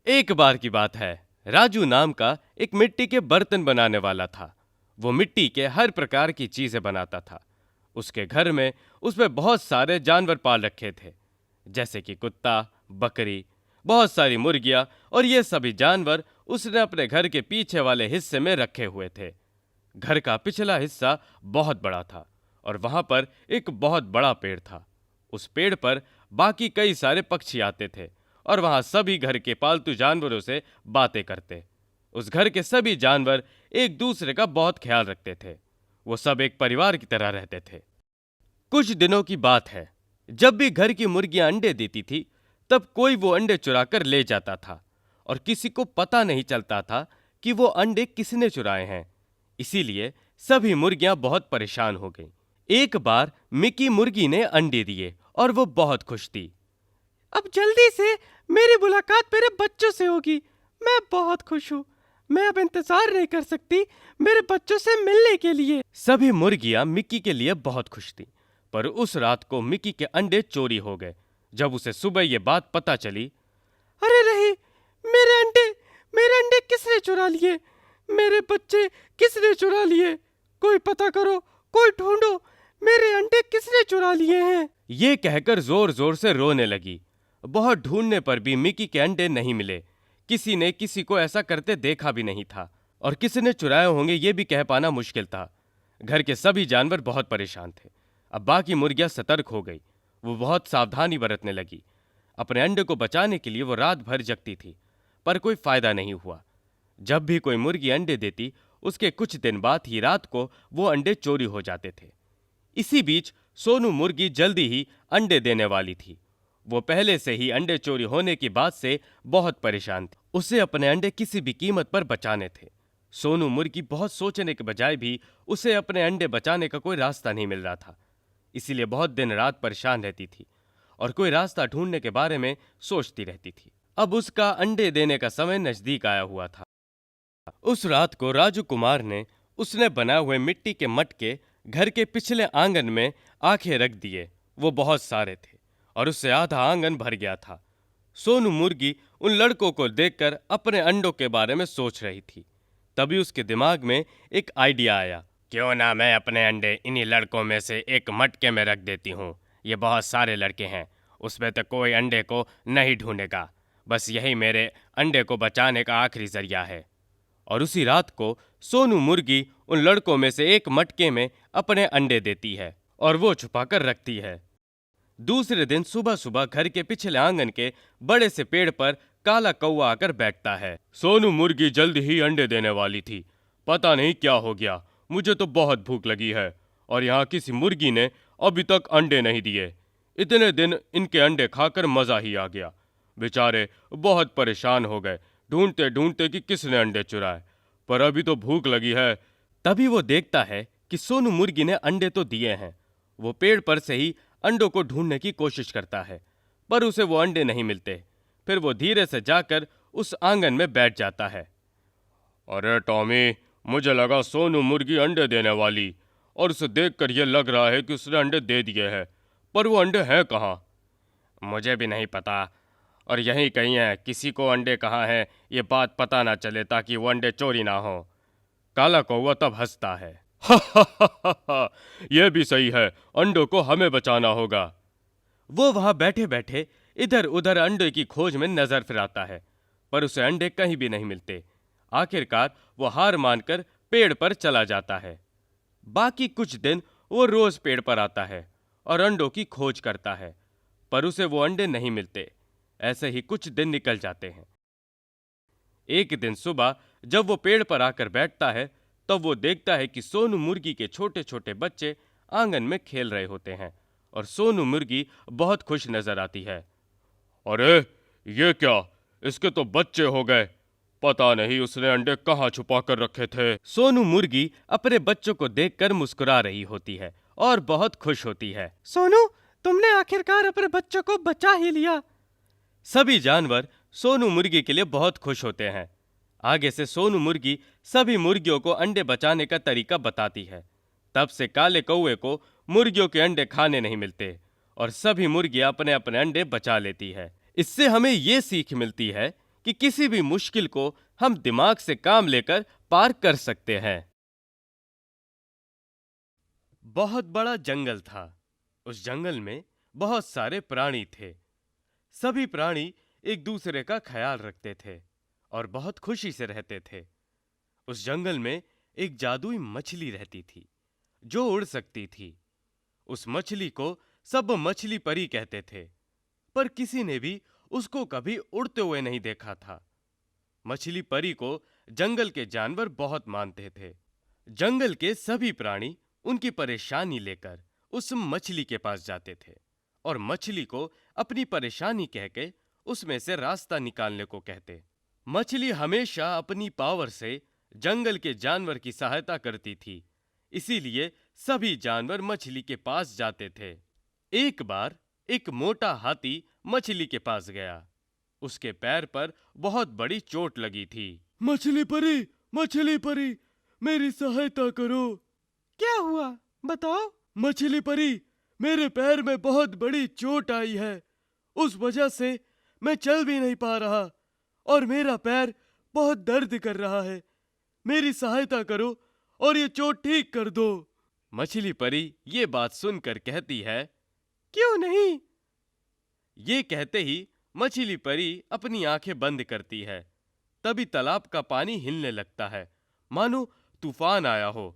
एक बार की बात है, राजू नाम का एक मिट्टी के बर्तन बनाने वाला था। वो मिट्टी के हर प्रकार की चीजें बनाता था। उसके घर में उसमें बहुत सारे जानवर पाल रखे थे, जैसे कि कुत्ता, बकरी, बहुत सारी मुर्गियां, और ये सभी जानवर उसने अपने घर के पीछे वाले हिस्से में रखे हुए थे। घर का पिछला हिस्सा बहुत बड़ा था और वहां पर एक बहुत बड़ा पेड़ था। उस पेड़ पर बाकी कई सारे पक्षी आते थे और वहां सभी घर के पालतू जानवरों से बातें करते। उस घर के सभी जानवर एक दूसरे का बहुत ख्याल रखते थे। वो सब एक परिवार की तरह रहते थे। कुछ दिनों की बात है, जब भी घर की मुर्गियां अंडे देती थी, तब कोई वो अंडे चुरा कर ले जाता था और किसी को पता नहीं चलता था कि वो अंडे किसने चुराए हैं। इसीलिए सभी मुर्गियां बहुत परेशान हो गईं। एक बार मिकी मुर्गी ने अंडे दिए और वो बहुत खुश थी। अब जल्दी से मेरी मुलाकात मेरे बच्चों से होगी। मैं बहुत खुश हूँ। मैं अब इंतजार नहीं कर सकती मेरे बच्चों से मिलने के लिए। सभी मुर्गियां मिक्की के लिए बहुत खुश थीं, पर उस रात को मिक्की के अंडे चोरी हो गए। जब उसे सुबह ये बात पता चली, अरे नहीं, मेरे अंडे किसने चुरा लिए? मेरे बच्चे किसने चुरा लिए? कोई पता करो, कोई ढूंढो, मेरे अंडे किसने चुरा लिए हैं? ये कहकर जोर जोर से रोने लगी। बहुत ढूंढने पर भी मिक्की के अंडे नहीं मिले। किसी ने किसी को ऐसा करते देखा भी नहीं था और किसने चुराए होंगे ये भी कह पाना मुश्किल था। घर के सभी जानवर बहुत परेशान थे। अब बाकी मुर्गियां सतर्क हो गई। वो बहुत सावधानी बरतने लगी। अपने अंडे को बचाने के लिए वो रात भर जगती थी, पर कोई फायदा नहीं हुआ। जब भी कोई मुर्गी अंडे देती, उसके कुछ दिन बाद ही रात को वो अंडे चोरी हो जाते थे। इसी बीच सोनू मुर्गी जल्दी ही अंडे देने वाली थी। वो पहले से ही अंडे चोरी होने की बात से बहुत परेशान थी। उसे अपने अंडे किसी भी कीमत पर बचाने थे। सोनू मुर्गी बहुत सोचने के बजाय भी उसे अपने अंडे बचाने का कोई रास्ता नहीं मिल रहा था। इसीलिए बहुत दिन रात परेशान रहती थी और कोई रास्ता ढूंढने के बारे में सोचती रहती थी। अब उसका अंडे देने का समय नजदीक आया हुआ था। उस रात को राजू कुमार ने उसने बनाए हुए मिट्टी के मटके घर के पिछले आंगन में आंखें रख दिए। वो बहुत सारे थे और उससे आधा आंगन भर गया था। सोनू मुर्गी उन लड़कों को देखकर अपने अंडों के बारे में सोच रही थी। तभी उसके दिमाग में एक आइडिया आया। क्यों ना मैं अपने अंडे इन्हीं लड़कों में से एक मटके में रख देती हूँ। ये बहुत सारे लड़के हैं, उसमें तो कोई अंडे को नहीं ढूंढेगा। बस यही मेरे अंडे को बचाने का आखिरी जरिया है। और उसी रात को सोनू मुर्गी उन लड़कों में से एक मटके में अपने अंडे देती है और वो छुपाकर रखती है। दूसरे दिन सुबह सुबह घर के पिछले आंगन के बड़े से पेड़ पर काला कौवा आकर बैठता है। सोनू मुर्गी जल्द ही अंडे देने वाली थी। पता नहीं क्या हो गया, मुझे तो बहुत भूख लगी है और यहाँ किसी मुर्गी ने अभी तक अंडे नहीं दिए। इतने दिन इनके अंडे खाकर मजा ही आ गया। बेचारे बहुत परेशान हो गए ढूंढते ढूंढते कि किसने अंडे चुराए, पर अभी तो भूख लगी है। तभी वो देखता है कि सोनू मुर्गी ने अंडे तो दिए हैं। वो पेड़ पर से ही अंडों को ढूंढने की कोशिश करता है, पर उसे वो अंडे नहीं मिलते। फिर वो धीरे से जाकर उस आंगन में बैठ जाता है। अरे टॉमी, मुझे लगा सोनू मुर्गी अंडे देने वाली, और उसे देखकर यह लग रहा है कि उसने अंडे दे दिए हैं, पर वो अंडे हैं कहाँ? मुझे भी नहीं पता, और यहीं कहीं है। किसी को अंडे कहाँ हैं ये बात पता ना चले, ताकि वो अंडे चोरी ना हो। काला कौवा तब हंसता है। हा हा हा हा हा, यह भी सही है, अंडों को हमें बचाना होगा। वो वहां बैठे बैठे इधर उधर अंडे की खोज में नजर फिराता है, पर उसे अंडे कहीं भी नहीं मिलते। आखिरकार वो हार मानकर पेड़ पर चला जाता है। बाकी कुछ दिन वो रोज पेड़ पर आता है और अंडों की खोज करता है, पर उसे वो अंडे नहीं मिलते। ऐसे ही कुछ दिन निकल जाते हैं। एक दिन सुबह जब वो पेड़ पर आकर बैठता है, तब वो देखता है कि सोनू मुर्गी के छोटे छोटे बच्चे आंगन में खेल रहे होते हैं और सोनू मुर्गी बहुत खुश नजर आती है। अरे ये क्या, इसके तो बच्चे हो गए। पता नहीं उसने अंडे कहाँ छुपा कर रखे थे। सोनू मुर्गी अपने बच्चों को देखकर मुस्कुरा रही होती है और बहुत खुश होती है। सोनू, तुमने आखिरकार अपने बच्चों को बचा ही लिया। सभी जानवर सोनू मुर्गी के लिए बहुत खुश होते हैं। आगे से सोनू मुर्गी सभी मुर्गियों को अंडे बचाने का तरीका बताती है। तब से काले कौवे को मुर्गियों के अंडे खाने नहीं मिलते और सभी मुर्गियां अपने अपने अंडे बचा लेती है। इससे हमें ये सीख मिलती है कि किसी भी मुश्किल को हम दिमाग से काम लेकर पार कर सकते हैं। बहुत बड़ा जंगल था। उस जंगल में बहुत सारे प्राणी थे। सभी प्राणी एक दूसरे का ख्याल रखते थे और बहुत खुशी से रहते थे। उस जंगल में एक जादुई मछली रहती थी जो उड़ सकती थी। उस मछली को सब मछली परी कहते थे, पर किसी ने भी उसको कभी उड़ते हुए नहीं देखा था। मछली परी को जंगल के जानवर बहुत मानते थे। जंगल के सभी प्राणी उनकी परेशानी लेकर उस मछली के पास जाते थे और मछली को अपनी परेशानी कह के उसमें से रास्ता निकालने को कहते। मछली हमेशा अपनी पावर से जंगल के जानवर की सहायता करती थी, इसीलिए सभी जानवर मछली के पास जाते थे। एक बार एक मोटा हाथी मछली के पास गया। उसके पैर पर बहुत बड़ी चोट लगी थी। मछली परी, मेरी सहायता करो। क्या हुआ, बताओ। मछली परी, मेरे पैर में बहुत बड़ी चोट आई है। उस वजह से मैं चल भी नहीं पा रहा और मेरा पैर बहुत दर्द कर रहा है। मेरी सहायता करो और ये चोट ठीक कर दो। मछली परी ये बात सुनकर कहती है, क्यों नहीं। ये कहते ही मछली परी अपनी आंखें बंद करती है। तभी तालाब का पानी हिलने लगता है, मानो तूफान आया हो।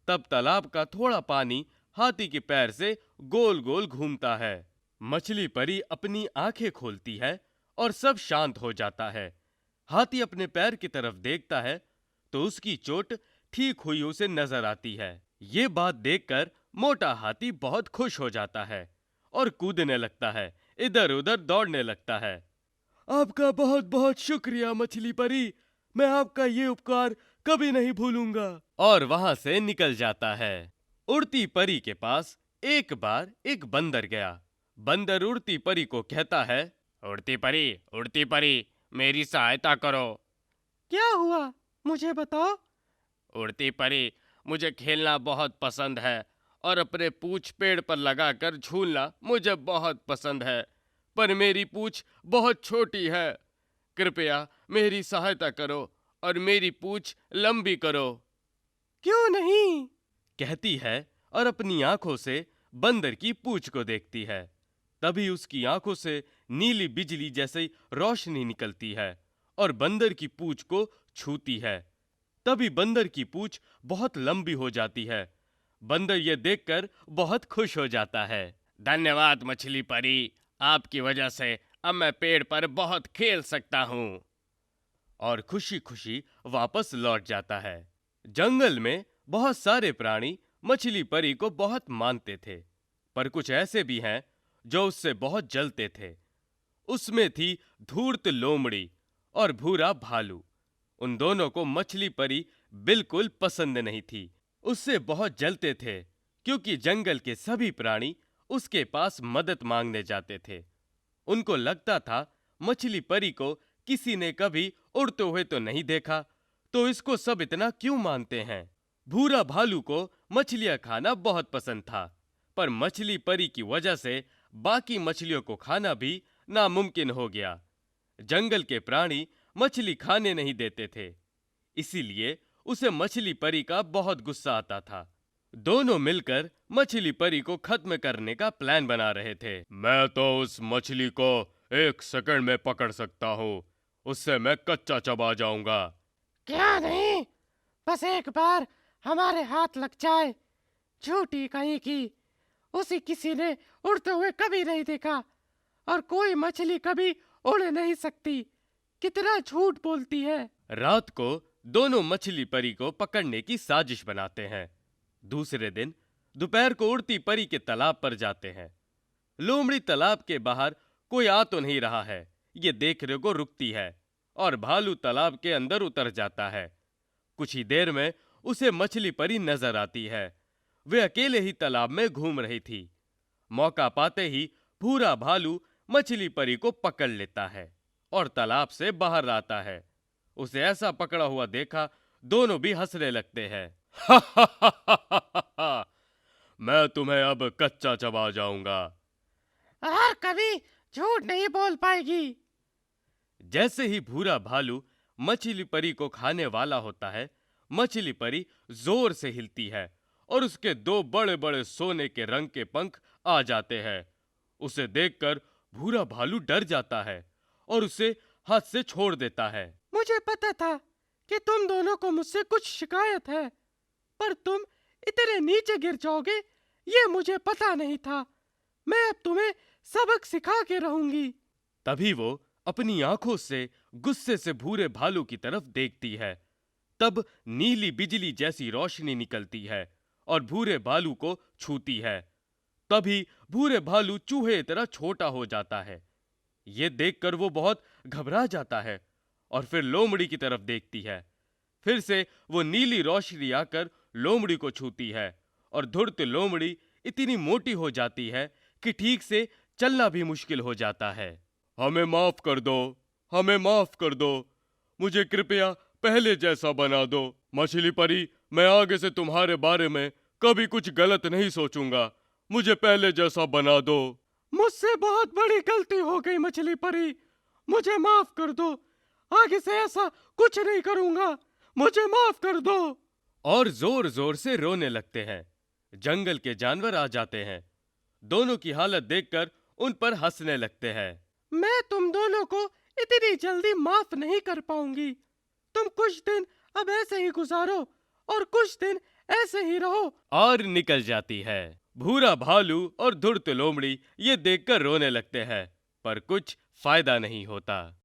तब तालाब का थोड़ा पानी हाथी के पैर से गोल गोल घूमता है। मछली परी अपनी आंखें खोलती है और सब शांत हो जाता है। हाथी अपने पैर की तरफ देखता है तो उसकी चोट ठीक हुई उसे नजर आती है। ये बात देखकर मोटा हाथी बहुत खुश हो जाता है और कूदने लगता है, इधर उधर दौड़ने लगता है। आपका बहुत बहुत शुक्रिया मछली परी, मैं आपका ये उपकार कभी नहीं भूलूंगा। और वहां से निकल जाता है। उड़ती परी के पास एक बार एक बंदर गया। बंदर उड़ती परी को कहता है, उड़ती परी, मेरी सहायता करो। क्या हुआ, मुझे बताओ। उड़ती परी, मुझे खेलना बहुत पसंद है और अपने पूंछ पेड़ पर लगाकर झूलना मुझे बहुत पसंद है, पर मेरी पूंछ बहुत छोटी है। कृपया मेरी सहायता करो और मेरी पूंछ लंबी करो। क्यों नहीं, कहती है और अपनी आंखों से बंदर की पूंछ को देखती है। तभी उसकी आंखों से नीली बिजली जैसी रोशनी निकलती है और बंदर की पूंछ को छूती है। तभी बंदर की पूंछ बहुत लंबी हो जाती है। बंदर ये देखकर बहुत खुश हो जाता है। धन्यवाद मछली परी, आपकी वजह से अब मैं पेड़ पर बहुत खेल सकता हूँ। और खुशी खुशी वापस लौट जाता है। जंगल में बहुत सारे प्राणी मछली परी को बहुत मानते थे, पर कुछ ऐसे भी हैं जो उससे बहुत जलते थे। उसमें थी धूर्त लोमड़ी और भूरा भालू। उन दोनों को मछली परी बिल्कुल पसंद नहीं थी। उससे बहुत जलते थे क्योंकि जंगल के सभी प्राणी उसके पास मदद मांगने जाते थे। उनको लगता था मछली परी को किसी ने कभी उड़ते हुए तो नहीं देखा, तो इसको सब इतना क्यों मानते हैं। भूरा भालू को मछलियां खाना बहुत पसंद था, पर मछली परी की वजह से बाकी मछलियों को खाना भी नामुमकिन हो गया। जंगल के प्राणी मछली खाने नहीं देते थे, इसीलिए उसे मछली परी का बहुत गुस्सा आता था। दोनों मिलकर मछली परी को खत्म करने का प्लान बना रहे थे। मैं तो उस मछली को 1 सेकंड में पकड़ सकता हूँ, उससे मैं कच्चा चबा जाऊंगा। क्या नहीं, बस एक बार हमारे हाथ लग जाए। झूठी कहीं की, उसे किसी ने उड़ते हुए कभी नहीं देखा और कोई मछली कभी उड़ नहीं सकती। कितना झूठ बोलती है। रात को दोनों मछली परी को पकड़ने की साजिश बनाते हैं। दूसरे दिन दोपहर को उड़ती परी के तालाब पर जाते हैं। लोमड़ी तालाब के बाहर कोई आ तो नहीं रहा है, ये देखने को रुकती है और भालू तालाब के अंदर उतर जाता है। कुछ ही देर में उसे मछली परी नजर आती है। वे अकेले ही तालाब में घूम रही थी। मौका पाते ही भूरा भालू मछली परी को पकड़ लेता है और तालाब से बाहर आता है। उसे ऐसा पकड़ा हुआ देखा, दोनों भी हंसने लगते हैं। मैं तुम्हें अब कच्चा चबा जाऊंगा। और कभी झूठ नहीं बोल पाएगी। जैसे ही भूरा भालू मछली परी को खाने वाला होता है, मछली परी जोर से हिलती है और उसके दो बड़े बड़े सोने के रंग के पंख आ जाते हैं। उसे देखकर भूरा भालू डर जाता है और उसे हाथ से छोड़ देता है। मुझे पता था कि तुम दोनों को मुझसे कुछ शिकायत है, पर तुम इतने नीचे गिर जाओगे ये मुझे पता नहीं था। मैं अब तुम्हें सबक सिखा के रहूंगी। तभी वो अपनी आंखों से गुस्से से भूरे भालू की तरफ देखती है। तब नीली बिजली जैसी रोशनी निकलती है और भूरे भालू को छूती है। तभी भूरे भालू चूहे की तरह छोटा हो जाता है। ये देखकर वो बहुत घबरा जाता है और फिर लोमड़ी की तरफ देखती है। फिर से वो नीली रोशनी आकर लोमड़ी को छूती है और धुर्त लोमड़ी इतनी मोटी हो जाती है कि ठीक से चलना भी मुश्किल हो जाता है। हमें माफ कर दो, हमें माफ कर दो, मुझे कृपया पहले जैसा बना दो। मछली परी, मैं आगे से तुम्हारे बारे में कभी कुछ गलत नहीं सोचूंगा। मुझे पहले जैसा बना दो। मुझसे बहुत बड़ी गलती हो गई मछली परी, मुझे माफ कर दो। आगे से ऐसा कुछ नहीं करूंगा, मुझे माफ कर दो। और जोर जोर से रोने लगते हैं। जंगल के जानवर आ जाते हैं। दोनों की हालत देखकर उन पर हंसने लगते हैं। मैं तुम दोनों को इतनी जल्दी माफ नहीं कर पाऊंगी। तुम कुछ दिन अब ऐसे ही गुजारो और कुछ दिन ऐसे ही रहो। और निकल जाती है। भूरा भालू और धुर्त लोमड़ी ये देखकर रोने लगते हैं, पर कुछ फायदा नहीं होता।